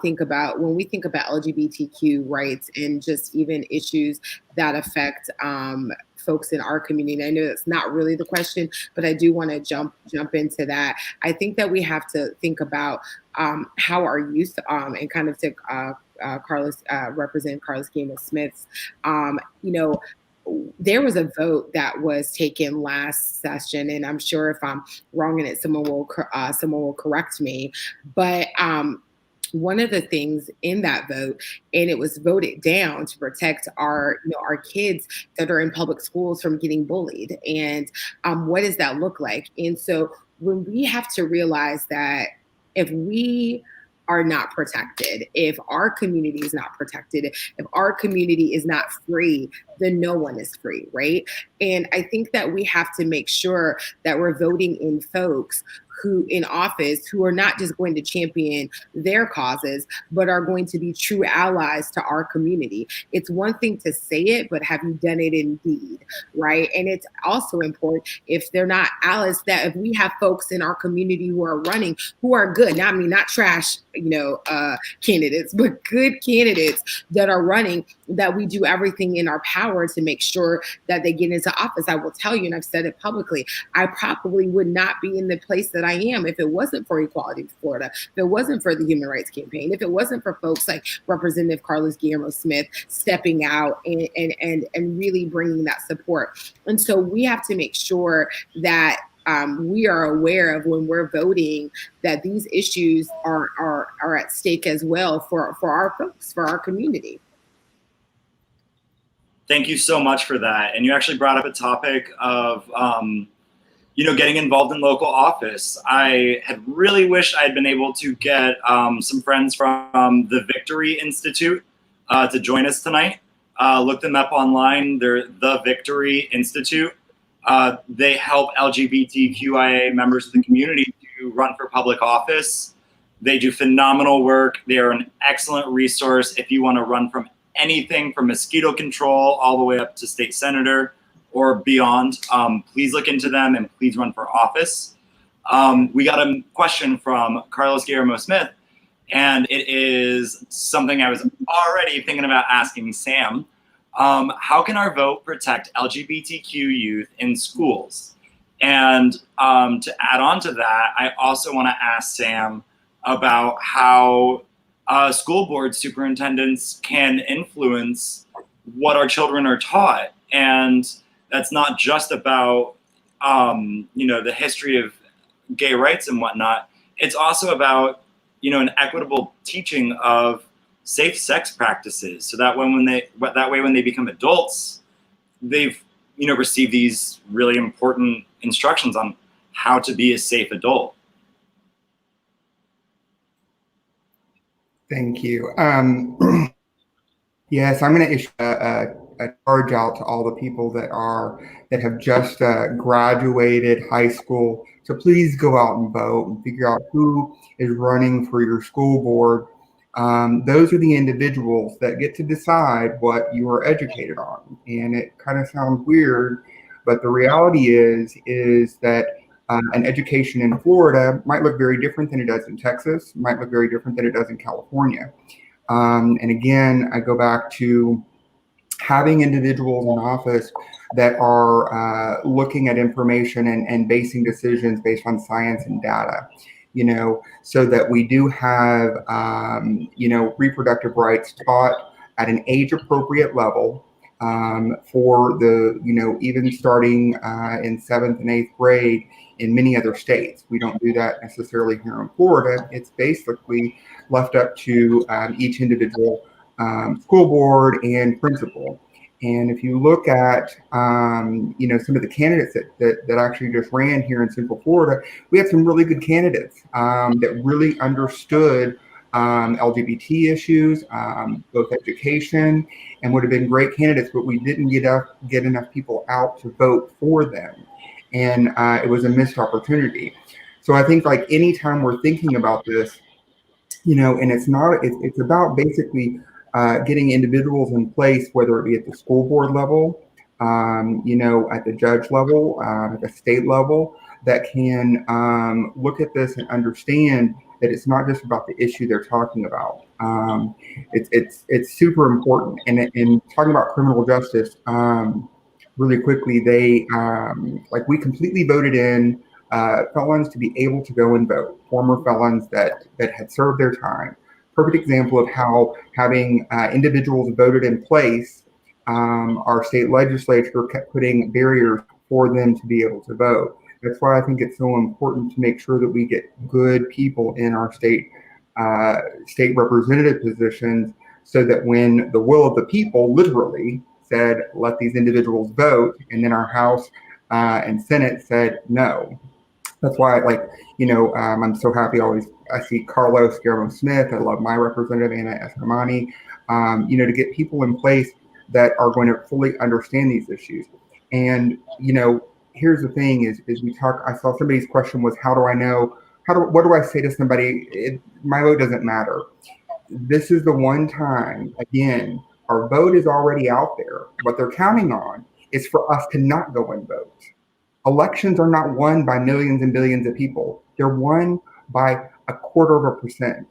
think about, when we think about LGBTQ rights and just even issues that affect folks in our community. And I know that's not really the question, but I do want to jump into that. I think that we have to think about how our youth, and kind of to represent Carlos Gama Smith's, there was a vote that was taken last session, and I'm sure if I'm wrong in it, someone will correct me. But one of the things in that vote, and it was voted down to protect our kids that are in public schools from getting bullied. And what does that look like? And so when we have to realize that if we are not protected, if our community is not protected, if our community is not free, then no one is free, right? And I think that we have to make sure that we're voting in folks who in office who are not just going to champion their causes, but are going to be true allies to our community. It's one thing to say it, but have you done it in deed, right? And it's also important if they're not allies, that if we have folks in our community who are running, who are good, now I mean not trash, candidates, but good candidates that are running, that we do everything in our power to make sure that they get into office. I will tell you, and I've said it publicly, I probably would not be in the place that I am if it wasn't for Equality for Florida, if it wasn't for the Human Rights Campaign, if it wasn't for folks like Representative Carlos Guillermo Smith stepping out and really bringing that support. And so we have to make sure that we are aware of when we're voting that these issues are at stake as well for our folks, for our community. Thank you so much for that. And you actually brought up a topic of, getting involved in local office. I had really wished I had been able to get some friends from the Victory Institute to join us tonight. Look them up online. They're the Victory Institute. They help LGBTQIA members of the community to run for public office. They do phenomenal work. They are an excellent resource if you want to run from anything from mosquito control all the way up to state senator or beyond. Please look into them and please run for office. We got a question from Carlos Guillermo Smith, and it is something I was already thinking about asking Sam. How can our vote protect LGBTQ youth in schools? And to add on to that, I also want to ask Sam about how school board superintendents can influence what our children are taught. And that's not just about, the history of gay rights and whatnot. It's also about, an equitable teaching of safe sex practices, so that when they become adults, they've received these really important instructions on how to be a safe adult. Thank you. Yes, I'm going to issue a charge out to all the people that have just graduated high school. So please go out and vote and figure out who is running for your school board. Those are the individuals that get to decide what you are educated on. And it kind of sounds weird, but the reality is that an education in Florida might look very different than it does in Texas, might look very different than it does in California. And again, I go back to having individuals in office that are looking at information and basing decisions based on science and data, so that we do have, reproductive rights taught at an age-appropriate level for the, even starting in 7th and 8th grade in many other states. We don't do that necessarily here in Florida. It's basically left up to each individual school board and principal. And if you look at, some of the candidates that actually just ran here in Central Florida, we had some really good candidates that really understood LGBT issues, both education, and would have been great candidates, but we didn't get enough people out to vote for them. And it was a missed opportunity. So I think like anytime we're thinking about this, and it's about basically getting individuals in place, whether it be at the school board level, at the judge level, at the state level, that can look at this and understand that it's not just about the issue they're talking about. It's super important. And in talking about criminal justice, really quickly, we completely voted in felons to be able to go and vote, former felons that had served their time. Perfect example of how having individuals voted in place our state legislature kept putting barriers for them to be able to vote. That's why I think it's so important to make sure that we get good people in our state representative positions, so that when the will of the people literally said, let these individuals vote, and then our House and Senate said no. That's why, I'm so happy I see Carlos Guillermo Smith. I love my representative, Anna Escamani, to get people in place that are going to fully understand these issues. And, here's the thing is I saw somebody's question was, how do I know, what do I say to somebody? My vote doesn't matter. This is the one time, again, our vote is already out there. What they're counting on is for us to not go and vote. Elections are not won by millions and billions of people. They're won by 0.25%,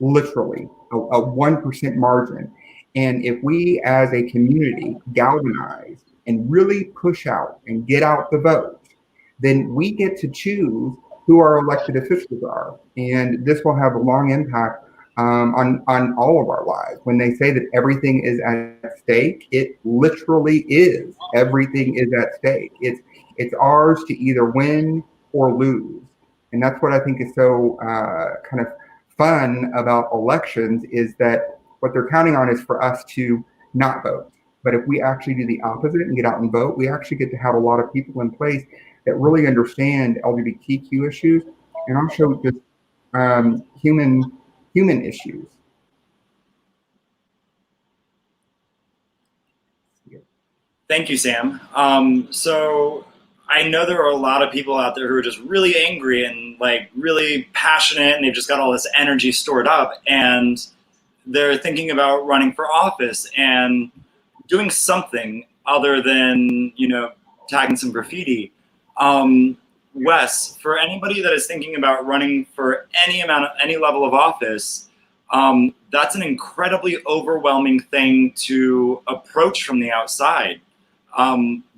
literally, a 1% margin. And if we as a community galvanize and really push out and get out the vote, then we get to choose who our elected officials are. And this will have a long impact on all of our lives. When they say that everything is at stake, it literally is. Everything is at stake. It's ours to either win or lose. And that's what I think is so kind of fun about elections, is that what they're counting on is for us to not vote. But if we actually do the opposite and get out and vote, we actually get to have a lot of people in place that really understand LGBTQ issues and also just human issues. Thank you, Sam. So I know there are a lot of people out there who are just really angry and really passionate, and they've just got all this energy stored up, and they're thinking about running for office and doing something other than, tagging some graffiti. Wes, for anybody that is thinking about running for any level of office, that's an incredibly overwhelming thing to approach from the outside.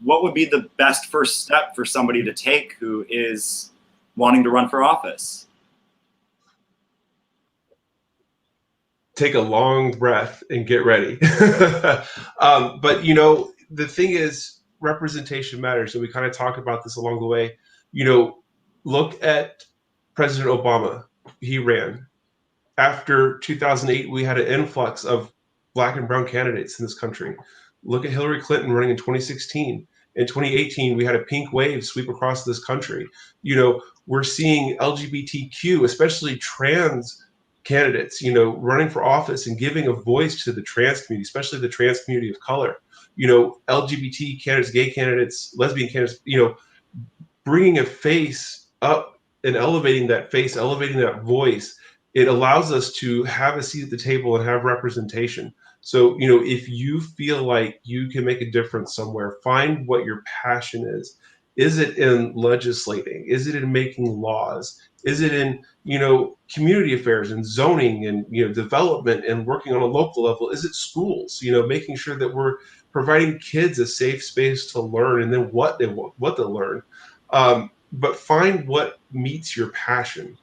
What would be the best first step for somebody to take who is wanting to run for office? Take a long breath and get ready. But the thing is, representation matters. And we kind of talked about this along the way. Look at President Obama. He ran. After 2008, we had an influx of Black and brown candidates in this country. Look at Hillary Clinton running in 2016. In 2018, we had a pink wave sweep across this country. We're seeing LGBTQ, especially trans candidates, running for office and giving a voice to the trans community, especially the trans community of color. LGBT candidates, gay candidates, lesbian candidates, bringing a face up and elevating that face, elevating that voice. It allows us to have a seat at the table and have representation. So, if you feel like you can make a difference somewhere, find what your passion is. Is it in legislating? Is it in making laws? Is it in, community affairs and zoning and, development and working on a local level? Is it schools, making sure that we're providing kids a safe space to learn and then what they learn. But find what meets your passion,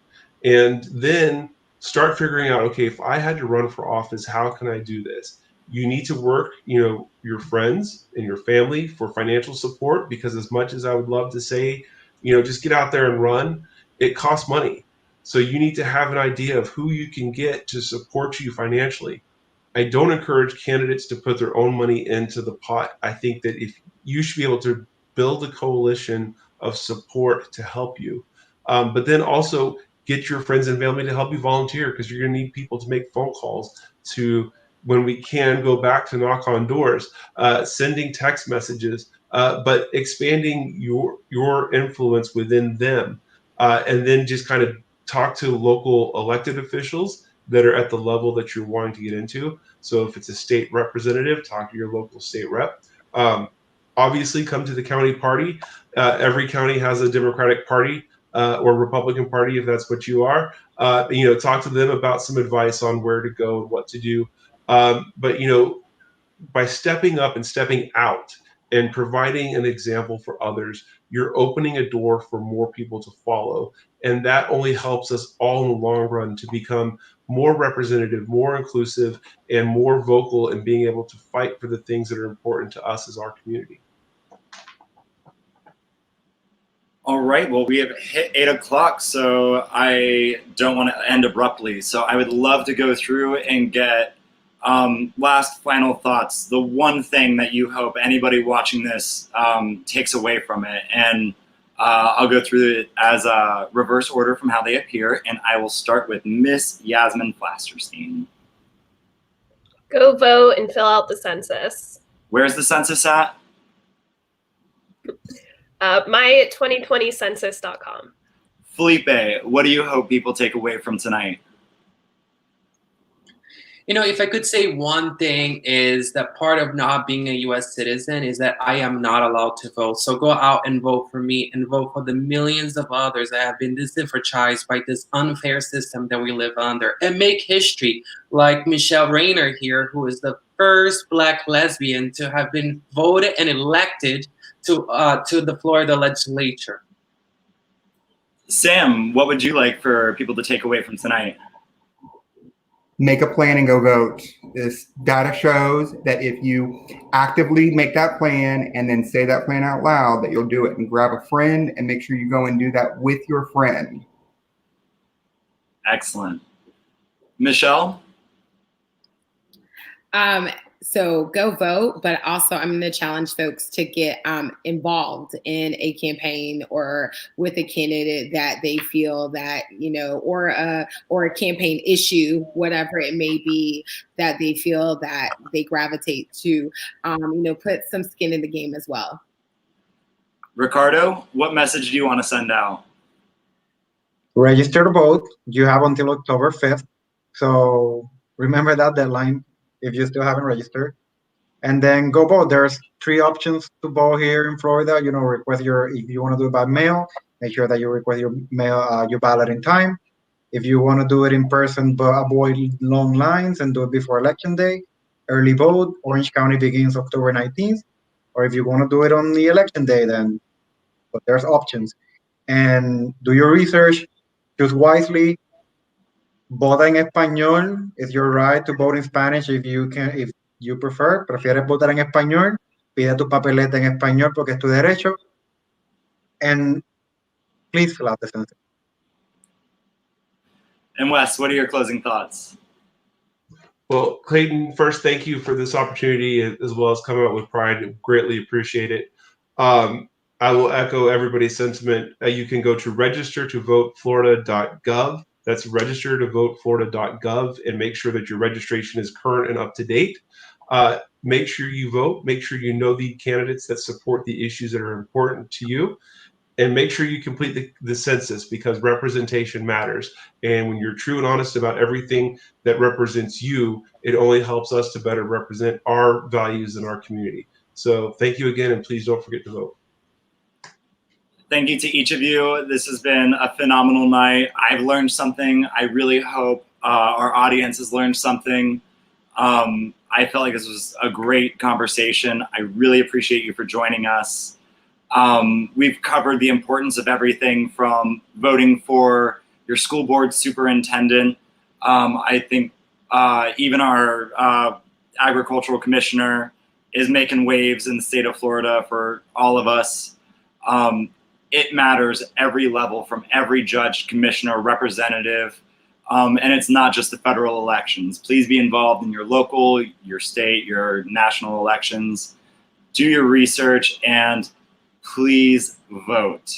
and then start figuring out, okay, if I had to run for office, how can I do this? You need to work, your friends and your family for financial support, because as much as I would love to say, just get out there and run, it costs money. So you need to have an idea of who you can get to support you financially. I don't encourage candidates to put their own money into the pot. I think that if you should be able to build a coalition of support to help you, but then also get your friends and family to help you volunteer, because you're going to need people to make phone calls, to, when we can, go back to knock on doors, sending text messages, but expanding your influence within them, and then just kind of talk to local elected officials that are at the level that you're wanting to get into. So if it's a state representative, talk to your local state rep. Obviously, come to the county party. Every county has a Democratic Party or Republican Party, if that's what you are. Talk to them about some advice on where to go and what to do. But by stepping up and stepping out and providing an example for others, you're opening a door for more people to follow. And that only helps us all in the long run to become more representative, more inclusive, and more vocal in being able to fight for the things that are important to us as our community. All right, well, we have hit 8 o'clock, so I don't want to end abruptly. So I would love to go through and get last final thoughts, the one thing that you hope anybody watching this takes away from it. And I'll go through it as a reverse order from how they appear, and I will start with Miss Yasmin Flasterstein. Go vote and fill out the census. Where's the census at? My2020census.com. Felipe, what do you hope people take away from tonight? You know, if I could say one thing is that part of not being a U.S. citizen is that I am not allowed to vote. So go out and vote for me and vote for the millions of others that have been disenfranchised by this unfair system that we live under, and make history like Michele Rayner here, who is the first Black lesbian to have been voted and elected to the Florida legislature. Sam, what would you like for people to take away from tonight? Make a plan and go vote. This data shows that if you actively make that plan and then say that plan out loud, that you'll do it. And grab a friend and make sure you go and do that with your friend. Excellent. Michele? So go vote, but also I'm going to challenge folks to get involved in a campaign or with a candidate that they feel that, you know, or a campaign issue, whatever it may be, that they feel that they gravitate to, you know, put some skin in the game as well. Ricardo, what message do you want to send out? Register to vote. You have until October 5th. So remember that deadline if you still haven't registered. And then go vote. There's 3 options to vote here in Florida. You know, request if you want to do it by mail, make sure that you request your mail, your ballot in time. If you want to do it in person, but avoid long lines and do it before Election Day, early vote. Orange County begins October 19th. Or if you want to do it on the Election Day, then but there's options. And do your research, choose wisely. Vota en español. It's your right to vote in Spanish if you prefer. Prefieres votar en español, pide tu papeleta en español porque es tu derecho. And please fill out the census. And Wes, what are your closing thoughts? Well, Clayton, first, thank you for this opportunity as well as coming out with pride. Greatly appreciate it. I will echo everybody's sentiment. You can go to registertovoteflorida.gov. That's registertovoteflorida.gov, and make sure that your registration is current and up to date. Make sure you vote. Make sure you know the candidates that support the issues that are important to you. And make sure you complete the census, because representation matters. And when you're true and honest about everything that represents you, it only helps us to better represent our values in our community. So thank you again, and please don't forget to vote. Thank you to each of you. This has been a phenomenal night. I've learned something. I really hope our audience has learned something. I felt like this was a great conversation. I really appreciate you for joining us. We've covered the importance of everything from voting for your school board superintendent. I think even our agricultural commissioner is making waves in the state of Florida for all of us. It matters every level, from every judge, commissioner, representative, and it's not just the federal elections. Please be involved in your local, your state, your national elections. Do your research and please vote.